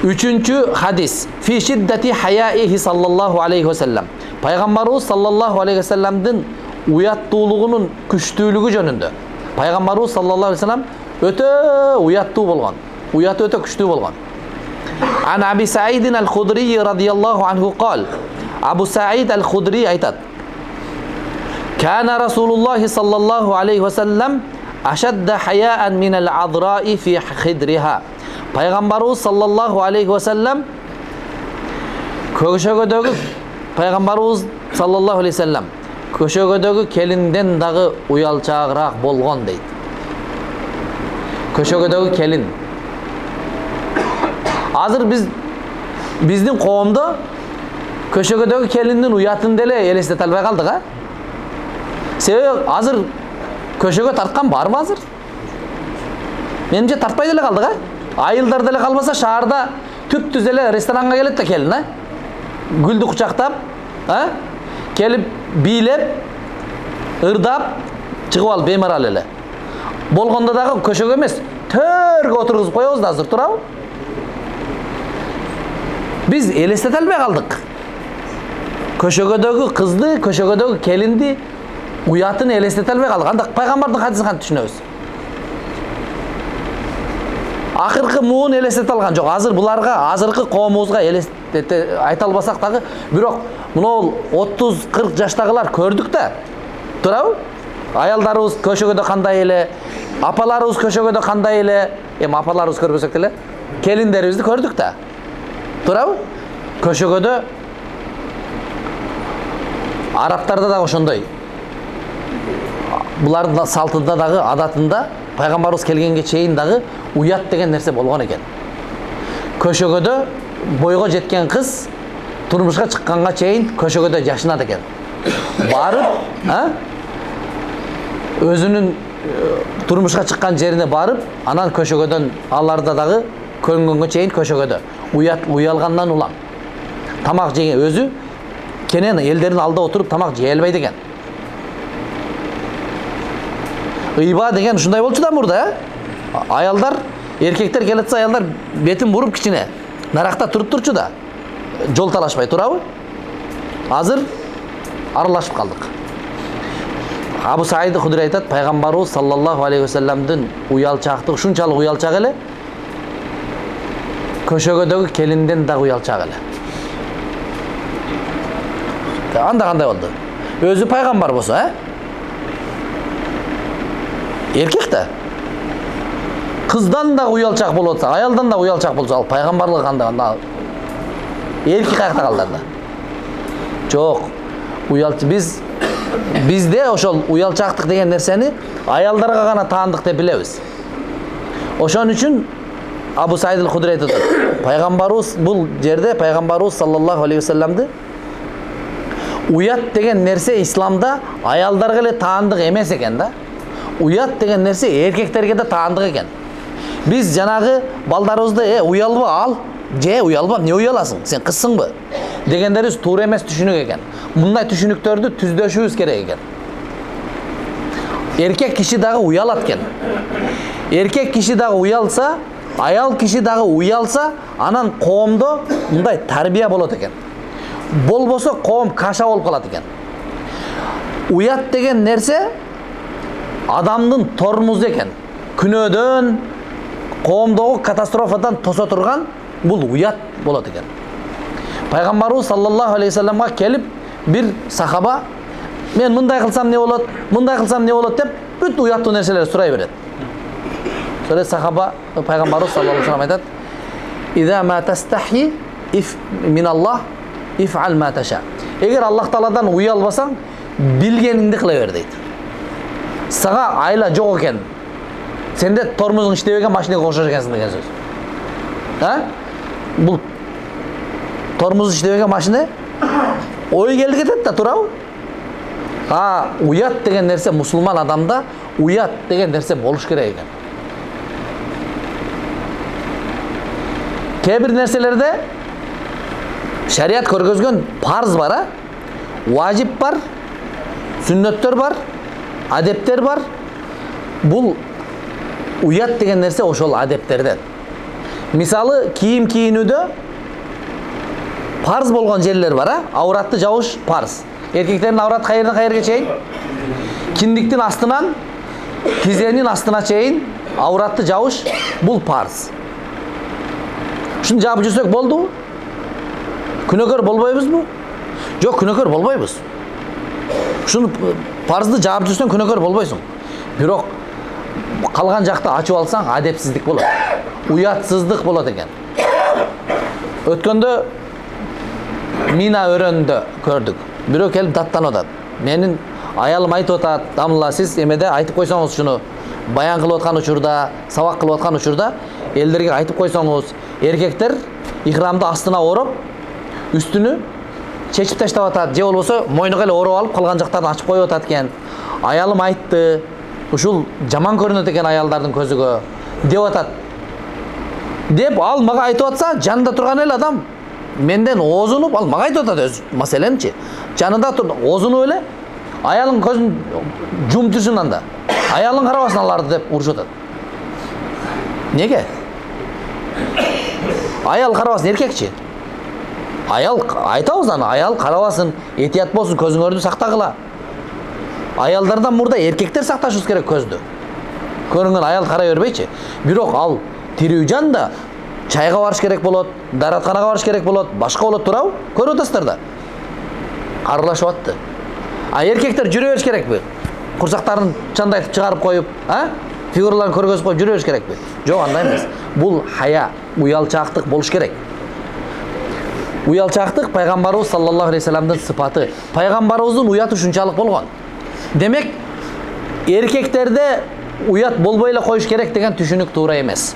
Üçüncü hadis. Fi şiddeti hayaihi sallallahu aleyhi ve sellem. Peygamberimiz sallallahu aleyhi ve sellem'din uyattуулuğunun күчтүүлүгү жөнүндө. Peygamberimiz sallallahu aleyhi ve sellem öte uyattуу болгон. Uyatı öte күчтүү болгон. An Abi Sa'id el-Khudri radıyallahu anhu قال. Abu Sa'id el-Khudri aytat. Kana Rasulullah sallallahu aleyhi ve sellem aşadda haya'an minel adra'i fi khidriha. Peygamberimiz sallallahu aleyhi ve sellem köşögödөгү Peygamberimiz sallallahu aleyhi ve sellem köşögödөгү kelinden dagı uyalçağıraaq bolgon deydi. Köşögödөгү kelin. Hazır bizdin qoomda köşögödөгү kelindin uyatın dele elestete alбай kaldık ha. Себеби hazır köşögө tartkan barmı hazır? Menimce tartpay dele kaldık ha. Ayılдар деле kalmasa şaharda tüp-tüz ele restoranга келет да келин ha. Gülді құшақтап, ha? Келіп бийлеп, ырдап, чыгып алып беймарал эле. Болгондо дагы көшөгө эмес, төргө отургузуп коебуз да азыр турабы? Биз элестете албай калдык. Көшөгөдөгү кызды, көшөгөдөгү келинди уятын элестете албай калдык. Анда пайгамбардын хадисин кантип түшүнөбүз? Акыркы муун элестете алган жок. Азыр буларга, азыркы коомубузга элестете айта албасак дагы, бирок мына 30-40 жаштагылар көрдүк да. Турабы? Аялдарыбыз көшөгөдө кандай эле, апаларыбыз көшөгөдө кандай эле, апаларыбыз көрбөсөк деле, келиндерибизди көрдүк да. Турабы? Көшөгөдө арабтарда да ошондой. Булардын салтында дагы, адатында пайгамбарыбыз келгенге чейин дагы уят деген нерсе болгон экен. Көшөгөдө бойго жеткен кыз турмушка чыкканга чейин көшөгөдө жашынат экен. Барып, өзүнүн турмушка чыккан жерине барып, анан көшөгөдөн аларда дагы көнгөнгө чейин көшөгөдө уялгандан улам. Тамак жеген өзү кенен элдердин алдында отуруп тамак жей албайт экен. Ыйба деген ушундай болчу да мурда, аялдар, эркектер келетсе аялдар бетин буруп кичине наракта туруп турчу да. Жол талашпай турабы? Азыр аралашып калдык. Абу Саид Худри айтат, пайгамбарыбыз саллаллаху алейхи ва салламдын уялчактыгы ушунчалык уялчак эле, көшөгөдөгү келинден да уялчак эле. Анда кандай болду? Өзү пайгамбар болсо, эркек да. Кыздан да уялчак болуп атса, аялдан да уялчак болсо, ал пайгамбарлык кандай? Эркек каякта калды анда? Жок. Бизде ошол уялчактык деген нерсени аялдарга гана таандык деп билебиз. Ошон үчүн Абу Саид el-Худри айтат, пайгамбарыбыз бул жерде пайгамбарыбыз саллаллаху алейхи ва салламды уят деген нерсе исламда аялдарга эле таандык эмес экен да. Уят деген нерсе эркектерге да таандык экен. Биз жанагы балдарыбызды уялба ал, же уялба, эмне уяласың? Сен кызсыңбы? Дегендерибиз туура эмес түшүнүк экен. Мындай түшүнүктөрдү түздөшүбүз керек экен. Эркек киши дагы уялат экен. Эркек киши дагы уялса, аял киши дагы уялса, анан коомдо мындай тарбия болот экен. Болбосо коом каша болуп калат экен. Уят деген нерсе адамдын тормузу экен. Күнөөдөн, коомдогу катастрофадан тосо турган бул уят болот экен. Пайгамбарыбыз саллаллаху алейхи ва салламга келип бир сахаба мен мындай кылсам эмне болот, мындай кылсам эмне болот деп бүт уяттуу нерселерди сурай берет. Sonra sahaba Peygamberimiz sallallahu aleyhi ve sellem aytat: "İza ma tastahyi min Allah if'al ma tasha." Eğer Allah Taala'dan uyalbasan bilgeningdi kıla ber deydi. Sağa ayla jok eken. Sende tormozun işlebеген машинага окшош экенсиң деген сөз. Бул тормоз işlebеген машина ой келди кетет да, турабы? Уят деген нерсе мусулман адамда уят деген нерсе болуш керек экен. Кээ бир нерселерде шариат көргөзгөн парз бар, важип бар, сүннөттөр бар, адептер бар. Бул уят деген нерсе ошол адептерден. Мисалы кийим кийинүүдө парз болгон жерлер бар, ауратты жабыш парз. Эркектердин авраты кайерден кайерге чейин? Киндиктин астынан тизенин астына чейин авратты жабыш бул парз. Ушуну жаап жүрсөк болдубу? Күнөөкөр болбойбузбу? Жок, күнөөкөр болбойбуз. Ушуну парзды жаап жүрсөң күнөөкөр болбойсуң. Бирок калган жакта ачып алсаң адепсиздик болот. Уятсыздык болот экен. Өткөндө Мина өрөндө көрдүк. Бирөө келип даттанып атат. Менин аялым айтып атат, дамла сиз эмеде айтып койсоңуз шуну баян кылып аткан учурда, сабак кылып аткан учурда элдерге айтып койсоңуз, эркектер ихрамды астына ороп, үстүнү чечип таштап атат, же болбосо мойнуга эле ороп алып калган жактарын ачып коюп атат экен. Аялым айтты, ушул жаман көрүнөт экен аялдардын көзүгө деп атат. Деп ал мага айтып атса, жанында турган эле адам менден озунуп, ал мага айтып атат өз маселенчи. Жанында туруп, озунуп эле аялын көзүн жумуп жүрсүн анда. Аялын карабасын аларды деп урушуп атат. Неге? Аял карабасын, эркекчи. Аял айтабыз аны, аял карабасын, этият болсун, көзүңөрдү сактагыла. Аялдардан мурда эркектер сакташыбыз керек көздү. Көрүнгөн аял карай бербейчи. Бирок ал тирүү жан да чайга барыш керек болот, дааратканага барыш керек болот, башка болот турабы? Көрүп атасыздар да. Аралашып атты. А эркектер жүрө бериш керекпи? Курсактарын чандайтып чыгарып коюп, фигураларын көргөзүп коюп жүрө бериш керекпи? Жок, андай эмес. Бул хая, уялчаактык болуш керек. Уялчаактык пайгамбарыбыз саллаллаху алейхи саламдын сыпаты. Пайгамбарыбыздын уяты ушунчалык болгон. Демек, эркектерде уят болбой эле коюш керек деген түшүнүк туура эмес.